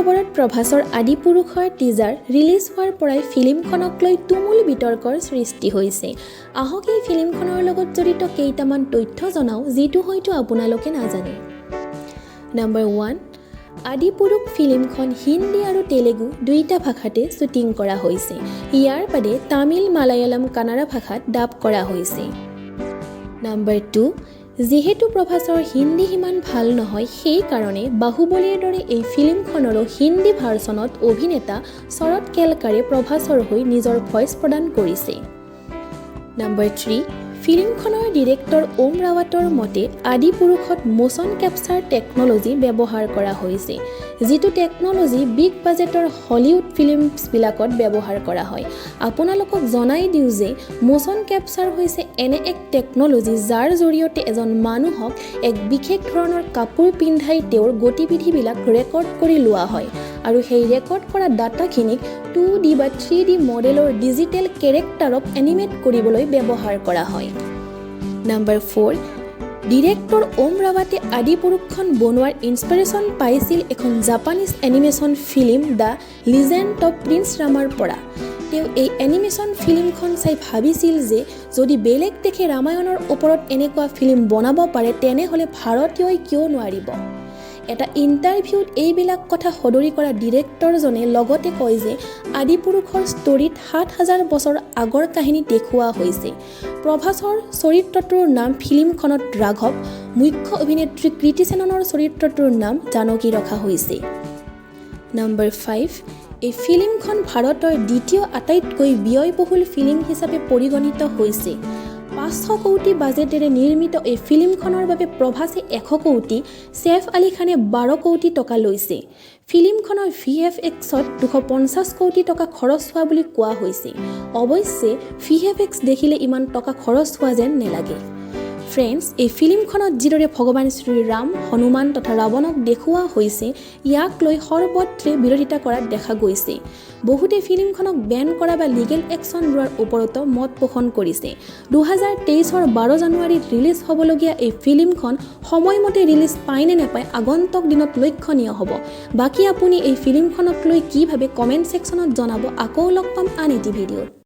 খবৰত প্ৰভাসৰ আদিপুৰুষৰ teaser release হোৱাৰ পৰাই ফিল্মখনক লৈ তুমুল বিতৰ্কৰ সৃষ্টি হৈছে। আহক এই ফিল্মখনৰ লগত জড়িত কেইটামান তথ্য জনাওঁ যিটো হয়তো আপোনালোকে নাজানে। নম্বৰ 1, আদিপুৰুষ ফিল্মখন হিন্দী আৰু তেলেগু দুইটা ভাষাতে শ্বুটিং কৰা হৈছে। ইয়াৰ বাদে তামিল, মালায়ালম, কানাড়া ভাষাত ডাব কৰা হৈছে। নম্বৰ 2, যিহেতু প্ৰভাসৰ হিন্দী সিমান ভাল নহয়, সেইকাৰণে বাহুবলীৰ দৰে এই ফিল্মখনৰো হিন্দী ভাৰ্চনত অভিনেতা শৰদ কেলকাৰে প্ৰভাসৰ হৈ নিজৰ ভইচ প্ৰদান কৰিছে। নম্বৰ 3, ফিল্মখনৰ ডিৰেক্টৰ ওম ৰাৱতৰ মতে আদিপুৰুষত মোশ্যন কেপচাৰ টেকন'লজি ব্যৱহাৰ কৰা হৈছে, যিটো টেকন'লজি বিগ বাজেটৰ হলিউড ফিল্মছবিলাকত ব্যৱহাৰ কৰা হয়। আপোনালোকক জনাই দিওঁ যে মোশ্যন কেপচাৰ হৈছে এনে এক টেকন'লজি যাৰ জৰিয়তে এজন মানুহক এক বিশেষ ধৰণৰ কাপোৰ পিন্ধাই তেওঁৰ গতিবিধিবিলাক ৰেকৰ্ড কৰি লোৱা হয় আৰু সেই ৰেকৰ্ড কৰা ডাটাখিনিক 2D বা 3D মডেলৰ ডিজিটেল কেৰেক্টাৰক এনিমেট কৰিবলৈ ব্যৱহাৰ কৰা হয়। নম্বৰ 4, ডিৰেক্টৰ ওম ৰাৱাটে আদিপুৰুষখন বনোৱাৰ ইনস্পিৰেশ্যন পাইছিল এখন Japanese animation film the legend of prince ৰামাৰ পৰা। তেওঁ এই এনিমেশ্যন ফিল্মখন চাই ভাবিছিল যে যদি বেলেগ দেশে ৰামায়ণৰ ওপৰত এনেকুৱা ফিল্ম বনাব পাৰে তেনেহ'লে ভাৰতীয়ই কিয় নোৱাৰিব। এটা ইণ্টাৰভিউত এইবিলাক কথা সদৰি কৰা ডিৰেক্টৰজনে লগতে কয় যে আদিপুৰুষৰ ষ্টৰীত ৭,০০০ বছৰ আগৰ কাহিনী দেখুওৱা হৈছে। প্ৰভাসৰ চৰিত্ৰটোৰ নাম ফিল্মখনত ৰাঘৱ, মুখ্য অভিনেত্ৰী কৃতি সেননৰ চৰিত্ৰটোৰ নাম জানকী ৰখা হৈছে। নম্বৰ 5, এই ফিল্মখন ভাৰতৰ দ্বিতীয় আটাইতকৈ ব্যয়বহুল ফিল্ম হিচাপে পৰিগণিত হৈছে। ৫০০ কোটি বাজেটেৰে নিৰ্মিত এই ফিল্মখনৰ বাবে প্ৰভাসে ১০০ কোটি, ছেইফ আলী খানে ১২ কোটি টকা লৈছে। ফিল্মখনৰ VFXত ২৫০ কোটি টকা খৰচ হোৱা বুলি কোৱা হৈছে। অৱশ্যে VFX দেখিলে ইমান টকা খৰচ হোৱা যেন নেলাগে। ফ্ৰেণ্ডছ, এই ফিল্মখনত যিদৰে ভগৱান শ্ৰীৰাম, হনুমান তথা ৰাৱণক দেখুওৱা হৈছে, ইয়াক লৈ সৰ্বত্ৰে বিৰোধিতা কৰা দেখা গৈছে। বহুতে ফিল্মখনক বেন কৰা বা লিগেল একশ্যন লোৱাৰ ওপৰতো মত পোষণ কৰিছে। ২০২৩ৰ ১২ জানুৱাৰীত ৰিলিজ হ'বলগীয়া এই ফিল্মখন সময়মতে ৰিলিজ পায় নে নাপায় আগন্তুক দিনত লক্ষণীয় হ'ব। বাকী আপুনি এই ফিল্মখনক লৈ কি ভাবে কমেণ্ট ছেকশ্যনত জনাব। আকৌ লগ পাম আন এটি ভিডিঅ'ত।